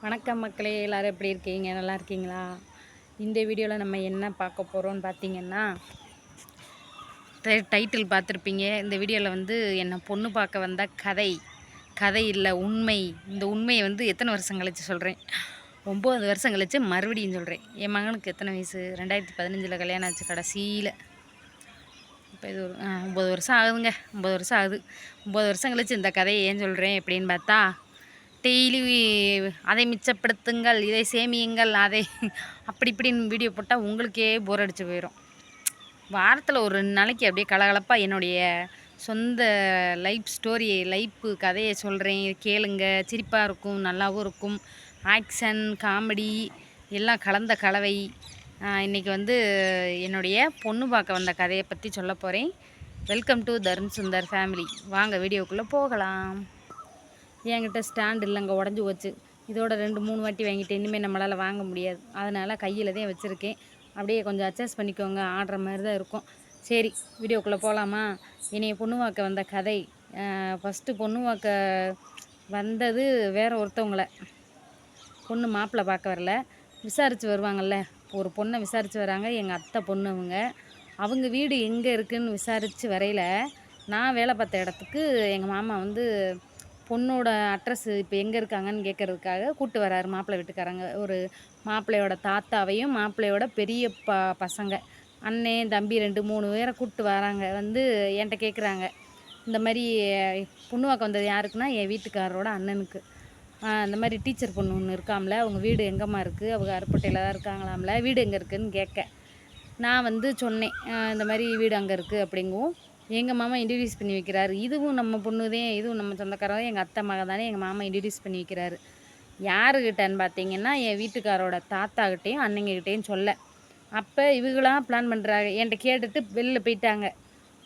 வணக்கம் மக்களே, எல்லோரும் எப்படி இருக்கீங்க? நல்லா இருக்கீங்களா? இந்த வீடியோவில் நம்ம என்ன பார்க்க போகிறோம்னு பார்த்தீங்கன்னா, டைட்டில் பார்த்துருப்பீங்க. இந்த வீடியோவில் வந்து என்ன பொண்ணு பார்க்க வந்த கதை கதை இல்லை, உண்மை. இந்த உண்மையை வந்து எத்தனை வருஷம் கழிச்சு சொல்கிறேன், 9 வருஷம் கழிச்சு மறுபடியும் சொல்கிறேன். என் மகனுக்கு எத்தனை வயசு? 2015 கல்யாணம் ஆச்சு கடைசியில். இப்போ இது ஒரு 9 வருஷம் ஆகுதுங்க. 9 வருஷம் ஆகுது. 9 வருஷம் கழிச்சு இந்த கதையை ஏன் சொல்கிறேன் அப்படின்னு பார்த்தா, டெய்லி அதை மிச்சப்படுத்துங்கள், இதை சேமியுங்கள், அதை அப்படி இப்படின்னு வீடியோ போட்டால் உங்களுக்கே போர் அடிச்சு போயிடும். வாரத்தில் ஒரு 2 நாளைக்கு அப்படியே கலகலப்பாக என்னுடைய சொந்த லைஃப் கதையை சொல்கிறேன். கேளுங்க, சிரிப்பாக இருக்கும், நல்லாவும் இருக்கும். ஆக்ஷன், காமெடி எல்லாம் கலந்த கலவை. இன்றைக்கி வந்து என்னுடைய பொண்ணு பார்க்க வந்த கதையை பற்றி சொல்ல போகிறேன். Welcome to Tarun Sundar family. வாங்க வீடியோக்குள்ளே போகலாம். என்கிட்ட ஸ்டாண்ட் இல்லைங்க, உடஞ்சி போச்சு. இதோட 2-3 வாட்டி வாங்கிட்டேன். இனிமேல் நம்மளால் வாங்க முடியாது. அதனால் கையில் தான் வச்சுருக்கேன். அப்படியே கொஞ்சம் அட்ஜஸ்ட் பண்ணிக்கோங்க, ஆடுற மாதிரி தான் இருக்கும். சரி, வீடியோக்குள்ளே போகலாமா? என்னைய பொண்ணு பார்க்க வந்த கதை. ஃபஸ்ட்டு பொண்ணு பார்க்க வந்தது வேறு ஒருத்தவங்கள. பொண்ணு மாப்பிள்ளை பார்க்க வரல, விசாரித்து வருவாங்கள்ல, ஒரு பொண்ணை விசாரித்து வராங்க. எங்கள் அத்தை பொண்ணு அவங்க வீடு எங்கே இருக்குதுன்னு விசாரித்து வரையில், நான் வேலை பார்த்த இடத்துக்கு எங்கள் மாமா வந்து பொண்ணோட அட்ரஸ் இப்போ எங்கே இருக்காங்கன்னு கேட்குறதுக்காக கூப்பிட்டு வராரு மாப்பிள்ளை வீட்டுக்காரங்க. ஒரு மாப்பிள்ளையோட தாத்தாவையும் மாப்பிள்ளையோட பெரிய பசங்க, அண்ணன் தம்பி 2-3 பேரை கூப்பிட்டு வராங்க. வந்து என்கிட்ட கேட்குறாங்க, இந்த மாதிரி பொண்ணு பார்க்க வந்தது யாருக்குன்னா என் வீட்டுக்காரரோட அண்ணனுக்கு. இந்த மாதிரி டீச்சர் பொண்ணு ஒன்று இருக்காமல, அவங்க வீடு எங்கேம்மா இருக்குது, அவங்க அருப்பட்டையில் தான் இருக்காங்களாம்ல, வீடு எங்கே இருக்குதுன்னு கேட்க நான் வந்து சொன்னேன், இந்த மாதிரி வீடு அங்கே இருக்குது அப்படிங்கவும் எங்கள் மாமா இன்ட்ரடியூஸ் பண்ணி வைக்கிறாரு. இதுவும் நம்ம பொண்ணு தான், இதுவும் நம்ம சொந்தக்காரங்க, எங்கள் அத்தை மக தானே எங்கள் மாமா இன்ட்ரடியூஸ் பண்ணி வைக்கிறாரு. யாருக்கிட்டன்னு பார்த்தீங்கன்னா என் வீட்டுக்காரோட தாத்தாக்கிட்டேயும் அண்ணங்கக்கிட்டேயும் சொல்ல. அப்போ இவங்களாம் பிளான் பண்ணுறாங்க. என்கிட்ட கேட்டுட்டு வெளில போயிட்டாங்க.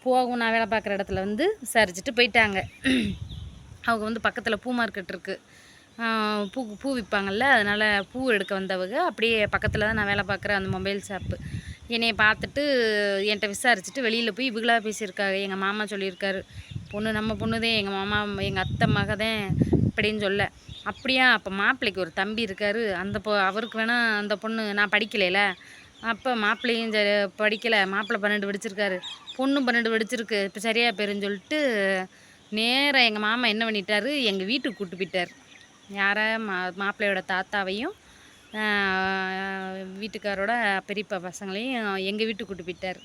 போகும், நான் வேலை பார்க்குற இடத்துல வந்து விசாரிச்சுட்டு போயிட்டாங்க. அவங்க வந்து பக்கத்தில் பூ மார்க்கெட் இருக்குது, பூ விற்பாங்கள்ல, அதனால் பூ எடுக்க வந்தவங்க. அப்படியே பக்கத்தில் தான் நான் வேலை பார்க்குற அந்த மொபைல் ஷாப்பு. என்னையை பார்த்துட்டு என்கிட்ட விசாரிச்சுட்டு வெளியில் போய் இவங்களா பேசியிருக்காங்க. எங்கள் மாமா சொல்லியிருக்காரு, பொண்ணு நம்ம பொண்ணு தான், எங்கள் மாமா எங்கள் அத்தை மக தான் அப்படின்னு சொல்ல. அப்படியா? அப்போ மாப்பிள்ளைக்கு ஒரு தம்பி இருக்கார், அந்த அவருக்கு வேணால் அந்த பொண்ணு, நான் படிக்கலைல, அப்போ மாப்பிள்ளையும் படிக்கலை, மாப்பிள்ளை 12 படிச்சிருக்காரு, பொண்ணு 12 படிச்சிருக்கு, இப்போ சரியாக போயிருன்னு சொல்லிட்டு நேராக எங்கள் மாமா என்ன பண்ணிட்டாரு, எங்கள் வீட்டுக்கு கூப்பிட்டு போயிட்டார். யாரை? மாப்பிள்ளையோட தாத்தாவையும் வீட்டுக்காரோட பெரியப்பா பசங்களையும் எங்கள் வீட்டுக்கு கூப்பிட்டு போயிட்டார்.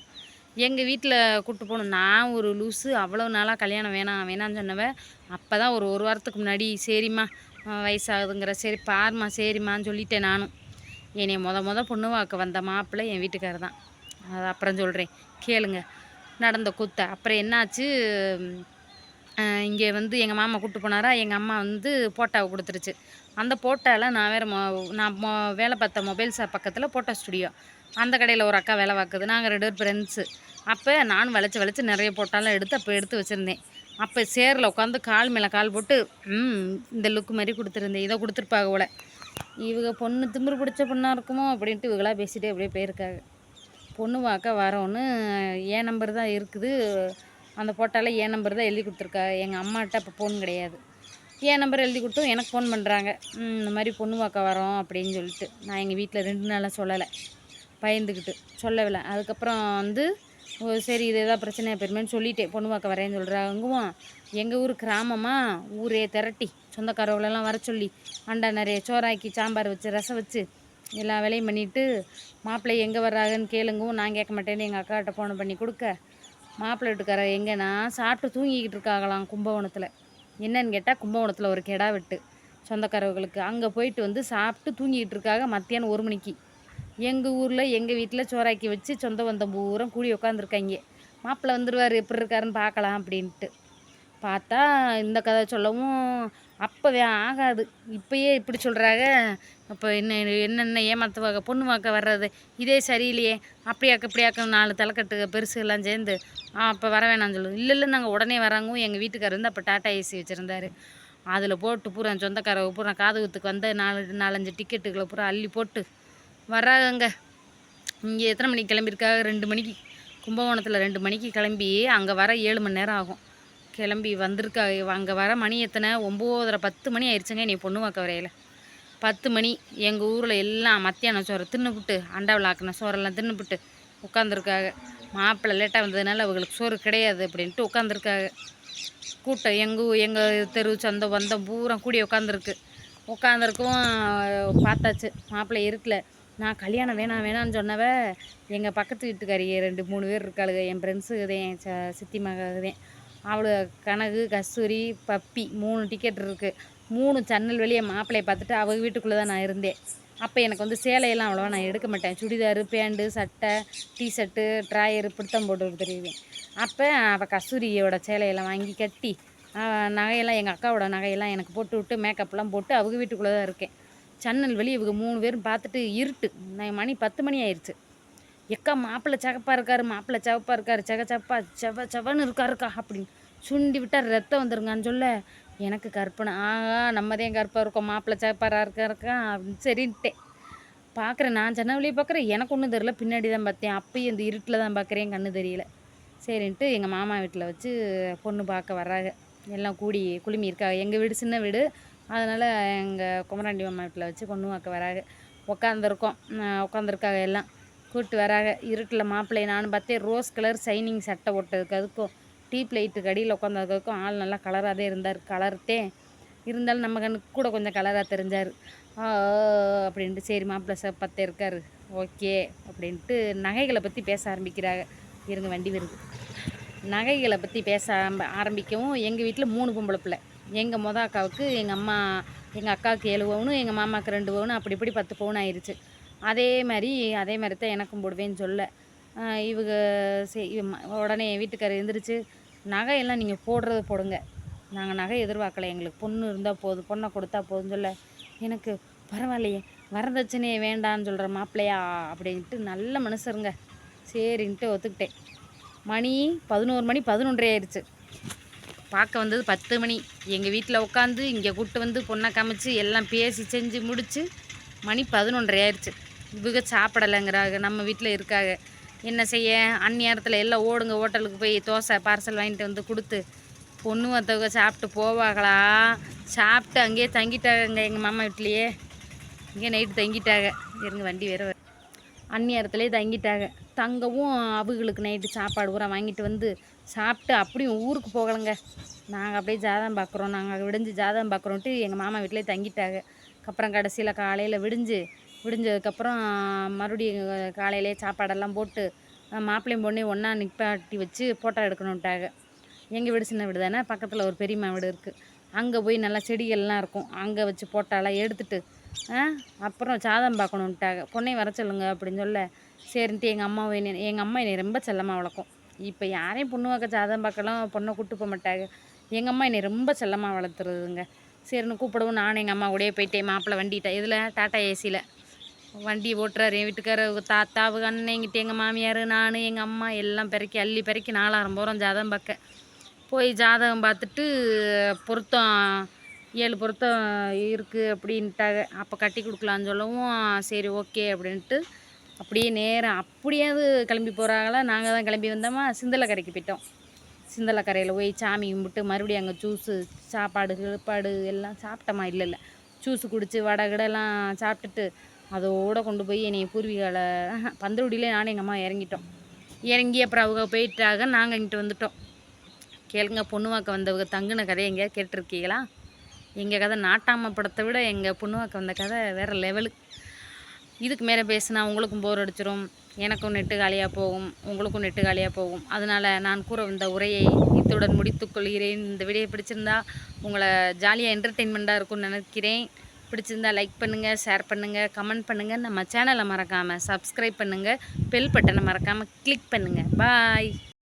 எங்கள் வீட்டில் கூப்பிட்டு போகணும். நான் ஒரு லூஸு, அவ்வளோ நாளாக கல்யாணம் வேணான்னு சொன்னவன். அப்போ தான் ஒரு வாரத்துக்கு முன்னாடி, சரிம்மா வயசாகுதுங்கிற, சரி பாருமா, சரிம்மான்னு சொல்லிட்டேன் நானும். என்னை மொத பொண்ணு பார்க்க வந்த மாப்பிள்ளை என் வீட்டுக்காரர் தான். அது அப்புறம் சொல்கிறேன், கேளுங்க நடந்த கூத்த. அப்புறம் என்னாச்சு, இங்கே வந்து எங்கள் மாமா கூப்பிட்டு போனாரா, எங்கள் அம்மா வந்து போட்டாவை கொடுத்துருச்சு. அந்த போட்டாவில் நான் வேறு நான் வேலை பார்த்த மொபைல் ஷாப் பக்கத்தில் போட்டோ ஸ்டுடியோ, அந்த கடையில் ஒரு அக்கா வேலை பார்க்குது. நாங்கள் 2 பேர் ஃப்ரெண்ட்ஸு. அப்போ நானும் வளைச்சி நிறைய போட்டாலாம் எடுத்து வச்சுருந்தேன். அப்போ சேரில் உட்காந்து கால் மேலே கால் போட்டு இந்த லுக்கு மாதிரி கொடுத்துருந்தேன். இதை கொடுத்துருப்பாங்க போல. இவங்க பொண்ணு திமிரு பிடிச்ச பொண்ணாக இருக்குமோ அப்படின்ட்டு இவங்களாக பேசிகிட்டே அப்படியே போயிருக்காங்க. பொண்ணு பார்க்க வரோன்னு என் நம்பர் தான் இருக்குது, அந்த போட்டால என் நம்பர் தான் எழுதி கொடுத்துருக்கா. எங்கள் அம்மாட்ட அப்போ ஃபோன் கிடையாது. என் நம்பர் எழுதி கொடுத்தும் எனக்கு ஃபோன் பண்ணுறாங்க, இந்த மாதிரி பொண்ணு பார்க்க வரோம் அப்படின்னு சொல்லிட்டு. நான் எங்கள் வீட்டில் 2 நாளாக சொல்லலை, பயந்துக்கிட்டு சொல்லவில்லை. அதுக்கப்புறம் வந்து சரி இது எதாவது பிரச்சனையாக போயிருமேன்னு சொல்லிட்டேன், பொண்ணு பார்க்க வரேன்னு சொல்கிறாங்கவும். எங்கள் ஊர் கிராமமாக ஊரே திரட்டி சொந்தக்காரவங்களெல்லாம் வர சொல்லி அண்டா நிறைய சோறாக்கி சாம்பார் வச்சு ரசம் வச்சு எல்லா வேலையும் பண்ணிவிட்டு, மாப்பிள்ளை எங்கே வர்றாங்கன்னு கேளுங்கவும். நான் கேட்க மாட்டேன்னு எங்கள் அக்காட்ட ஃபோன் பண்ணி கொடுக்க, மாப்பிள்ளை வீட்டுக்கார எங்கன்னா சாப்பிட்டு தூங்கிக்கிட்டு இருக்காங்களாம் கும்பகோணத்தில். என்னன்னு கேட்டால், கும்பகோணத்தில் ஒரு கெடா வெட்டு சொந்தக்காரவங்களுக்கு, அங்கே போயிட்டு வந்து சாப்பிட்டு தூங்கிக்கிட்டு இருக்காங்க மத்தியானம் 1 மணிக்கு. எங்கள் ஊரில் எங்கள் வீட்டில் சோறாக்கி வச்சு சொந்த பந்தம் பூரம் கூடி உட்காந்துருக்காங்க. மாப்பிள்ளை வந்துடுவார், எப்படி இருக்காருன்னு பார்க்கலாம் அப்படின்ட்டு பார்த்தா, இந்த கதை சொல்லவும் அப்போவே ஆகாது. இப்போயே இப்படி சொல்கிறாங்க. அப்போ என்னென்ன ஏமாத்துவாங்க, பொண்ணு பார்க்க வர்றது இதே சரியில்லையே, அப்படியாக்க இப்படியாக்க 4 தலைக்கட்டு பெருசுலாம் சேர்ந்து அப்போ வர வேணான்னு சொல்லுது. இல்லை நாங்கள் உடனே வராங்க. எங்கள் வீட்டுக்காரர் வந்து அப்போ டாட்டா ஏசி வச்சுருந்தார். அதில் போட்டு பூரா சொந்தக்காரங்க பூரா காதுகுத்துக்கு வந்து 4-5 டிக்கெட்டுகளை பூரா அள்ளி போட்டு வர்றாங்க. இங்கே எத்தனை மணிக்கு கிளம்பியிருக்காங்க? 2 மணிக்கு. கும்பகோணத்தில் 2 மணிக்கு கிளம்பி அங்கே வர 7 மணி நேரம் ஆகும். கிளம்பி வந்திருக்கா. அங்கே வர மணி எத்தனை? 9:30 10 மணி ஆயிடுச்சுங்க. நீ பொண்ணு பார்க்க வரையில 10 மணி எங்கள் ஊரில் எல்லாம் மத்தியானம் சோறு தின்னுபிட்டு அண்டாவில் ஆக்கின சோறெல்லாம் தின்னுபிட்டு உட்காந்துருக்காங்க. மாப்பிள்ளை லேட்டாக வந்ததுனால அவங்களுக்கு சோறு கிடையாது அப்படின்ட்டு உட்காந்துருக்காங்க. கூட்டம் எங்கள் தெரு சொந்தம் வந்தம் பூரா கூடி உட்காந்துருக்கும். பார்த்தாச்சு மாப்பிள்ளை இருக்கல. நான் கல்யாணம் வேணான்னு சொன்னவ எங்கள் பக்கத்து வீட்டுக்காரிங்க 2-3 பேர் இருக்காளுங்க. என் ஃப்ரெண்ட்ஸுக்குதேன், சித்தி மகதேன். அவளு கனகு, கஸ்தூரி, பப்பி 3 டிக்கெட் இருக்குது. 3 ஜன்னல் வெளியே மாப்பிள்ளையை பார்த்துட்டு அவங்க வீட்டுக்குள்ளே தான் நான் இருந்தேன். அப்போ எனக்கு வந்து சேலையெல்லாம் அவ்வளோவா நான் எடுக்க மாட்டேன். சுடிதாரு, பேண்ட்டு, சட்டை, டிஷர்ட்டு, ட்ராயரு இப்படித்தான் போட்டு தெரியுவேன். அப்போ அவள் கஸ்தூரியோட சேலையெல்லாம் வாங்கி கட்டி நகையெல்லாம் எங்கள் அக்காவோட நகையெல்லாம் எனக்கு போட்டு விட்டு மேக்கப்லாம் போட்டு அவங்க வீட்டுக்குள்ளே தான் இருக்கேன். ஜன்னல் வெளியே இவங்க 3 பேரும் பார்த்துட்டு இருட்டு. மணி 10 மணி ஆயிடுச்சு. எக்கா மாப்பிள்ளை சகப்பாக இருக்காரு, செவன்னு இருக்காருக்கா அப்படின்னு சுண்டி விட்டால் ரத்தம் வந்துருங்கான்னு சொல்ல எனக்கு கற்பனை. ஆகா நம்மதே கருப்பாக இருக்கோம், மாப்பிள்ளை சகப்பாராக இருக்காருக்கா அப்படின்னு சரின்ட்டேன். பார்க்குறேன், நான் ஜன்னல் வெளியே பார்க்குறேன், எனக்கு ஒன்றும் தெரியல. பின்னாடி தான் பார்த்தேன். அப்பயும் இந்த இருட்டில் தான் பார்க்குறேன், கண்ணு தெரியல. சரின்ட்டு எங்கள் மாமா வீட்டில் வச்சு பொண்ணு பார்க்க வர்றாங்க. எல்லாம் கூடி குழுமி இருக்காங்க. எங்கள் வீடு சின்ன வீடு, அதனால் எங்கள் குமராண்டி மாமா வீட்டில் வச்சு பொண்ணு பார்க்க வராங்க. உட்காந்துருக்காங்க எல்லாம் கூப்பிட்டு வராங்க. இருட்டில் மாப்பிள்ளையை நானும் பார்த்தேன். ரோஸ் கலர் ஷைனிங் சட்டை போட்டதுக்கு அதுக்கும் டீப் லைட்டுக்கு அடியில் உட்காந்ததுக்கும் ஆள் நல்லா கலராகவே இருந்தார். கலர்த்தே இருந்தாலும் நம்ம கண்ணுக்கு கூட கொஞ்சம் கலராக தெரிஞ்சார். அப்படின்ட்டு சரி மாப்பிள்ளை பத்தே இருக்கார், ஓகே அப்படின்ட்டு நகைகளை பற்றி பேச ஆரம்பிக்கிறாங்க. இருங்க வண்டி வருது. நகைகளை பற்றி பேச ஆரம்பிக்கவும் எங்கள் வீட்டில் 3 பொம்பளை பிள்ளை. எங்கள் அக்காவுக்கு எங்கள் அக்காவுக்கு 7 பவுனு, எங்கள் மாமாவுக்கு 2 பவுனு, அப்படி 10 பவுன் ஆயிடுச்சு. அதே மாதிரி தான் எனக்கும் போடுவேன்னு சொல்ல இவங்க உடனே என் வீட்டுக்காரர் எழுந்திரிச்சு, நகையெல்லாம் நீங்கள் போடுறது போடுங்க, நாங்கள் நகை எதிர்பார்க்கலை, எங்களுக்கு பொண்ணு இருந்தால் போதும், பொண்ணை கொடுத்தா போதும்னு சொல்ல எனக்கு பரவாயில்லையே வரதட்சணையே வேண்டான்னு சொல்கிற மாப்பிள்ளையா அப்படின்ட்டு நல்ல மனுஷருங்க. சரின்ட்டு ஒத்துக்கிட்டேன். மணி 11 மணி 11:30 ஆயிடுச்சு. பார்க்க வந்தது 10 மணி. எங்கள் வீட்டில் உட்காந்து இங்கே கூப்பிட்டு வந்து பொண்ணை காமிச்சு எல்லாம் பேசி செஞ்சு முடித்து மணி 11:30 ஆயிடுச்சு. இவங்க சாப்பிடலைங்கிறாங்க, நம்ம வீட்டில் இருக்காங்க. என்ன செய்ய, அந்நேரத்தில் எல்லாம் ஓடுங்க ஹோட்டலுக்கு போய் தோசை பார்சல் வாங்கிட்டு வந்து கொடுத்து பொண்ணு மற்றவங்க சாப்பிட்டு போவாங்களா, சாப்பிட்டு அங்கேயே தங்கிட்டாங்க. எங்கள் மாமா வீட்லேயே இங்கே நைட்டு தங்கிட்டாங்க. இருங்க வண்டி வேறு அந்நேரத்துலேயே தங்கிட்டாங்க. தங்கவும் அவங்களுக்கு நைட்டு சாப்பாடு பூரா வாங்கிட்டு வந்து சாப்பிட்டு அப்படியும் ஊருக்கு போகலைங்க. நாங்கள் அப்படியே ஜாதகம் பார்க்குறோம், நாங்கள் விடிஞ்சு ஜாதகம் பார்க்குறோன்ட்டு எங்கள் மாமா வீட்டிலே தங்கிட்டாங்க. அப்புறம் கடைசியில் காலையில் விடிஞ்சதுக்கப்புறம் மறுபடியும் காலையிலே சாப்பாடெல்லாம் போட்டு மாப்பிள்ளையும் பொண்ணையும் ஒன்றா நிப்பாட்டி வச்சு ஃபோட்டோ எடுக்கணுன்ட்டாங்க. எங்கள் வீடு சின்ன வீடு தானே, பக்கத்தில் ஒரு பெரியம்மா வீடு இருக்குது. அங்கே போய் நல்லா செடிகள்லாம் இருக்கும், அங்கே வச்சு ஃபோட்டோலாம் எடுத்துட்டு அப்புறம் ஜாதகம் பார்க்கணுன்ட்டாங்க. பொண்ணையும் வர சொல்லுங்க அப்படின்னு சொல்ல சரின்ட்டு எங்கள் அம்மா என்னை ரொம்ப செல்லமாக வளர்க்கும். இப்போ யாரையும் பொண்ணு பார்க்க ஜாதகம் பார்க்கலாம் பொண்ணை கூப்பிட்டு போக மாட்டாங்க. எங்கள் அம்மா என்னை ரொம்ப செல்லமாக வளர்த்துறதுங்க. சரின்னு கூப்பிடவும் நானும் எங்கள் அம்மா கூடயே போயிட்டேன். மாப்பிள்ளை வண்டிட்டேன், இதில் டாட்டா ஏசியில் வண்டி ஓட்டுறாரு. என் வீட்டுக்காரர் தாத்தா அண்ணன் எங்கிட்ட எங்கள் மாமியார் நான் எங்கள் அம்மா எல்லாம் அள்ளி பெருக்கி 4 போகிறோம் ஜாதகம் பார்க்க. போய் ஜாதகம் பார்த்துட்டு பொருத்தம் 7 பொருத்தம் இருக்குது அப்படின்ட்டாங்க. அப்போ கட்டி கொடுக்கலான்னு சொல்லவும் சரி ஓகே அப்படின்ட்டு அப்படியே நேரம் அப்படியாவது கிளம்பி போகிறாங்களா. நாங்கள் தான் கிளம்பி வந்தோமா, சிந்தலக்கரைக்கு போயிட்டோம். சிந்தலக்கரையில் போய் சாமி கும்பிட்டு மறுபடியும் அங்கே ஜூஸு சாப்பாடு எல்லாம் சாப்பிட்டோமா, இல்லை ஜூஸு குடித்து வடை கிடலாம் சாப்பிட்டுட்டு அதோடு கொண்டு போய் என்னை பூர்வீகால பந்தருடியிலே நானும் எங்கள் அம்மா இறங்கி அப்புறம் அவங்க போயிட்டாங்க. நாங்கள் இங்கிட்டு வந்துட்டோம். கேளுங்க, பொண்ணு வாக்க வந்தவங்க தங்குன கதையை எங்கேயா கேட்டிருக்கீங்களா? எங்கள் கதை நாட்டாம படத்தை விட எங்கள் பொண்ணு வாக்க வந்த கதை வேறு லெவலு. இதுக்கு மேலே பேசினா உங்களுக்கும் போர் அடிச்சிடும், எனக்கும் நெட்டு காலியாக போகும், உங்களுக்கும் நெட்டு காலியாக போகும். அதனால் நான் கூற வந்த உரையை இத்துடன் முடித்துக்கொள்கிறேன். இந்த வீடியோ பிடிச்சிருந்தா உங்களை ஜாலியாக என்டர்டெயின்மெண்ட்டாக இருக்கும்னு நினைக்கிறேன். பிடிச்சிருந்தா லைக் பண்ணுங்கள், ஷேர் பண்ணுங்கள், கமெண்ட் பண்ணுங்கள். நம்ம சேனலை மறக்காமல் சப்ஸ்கிரைப் பண்ணுங்கள், பெல் பட்டனை மறக்காமல் கிளிக் பண்ணுங்கள். பாய்.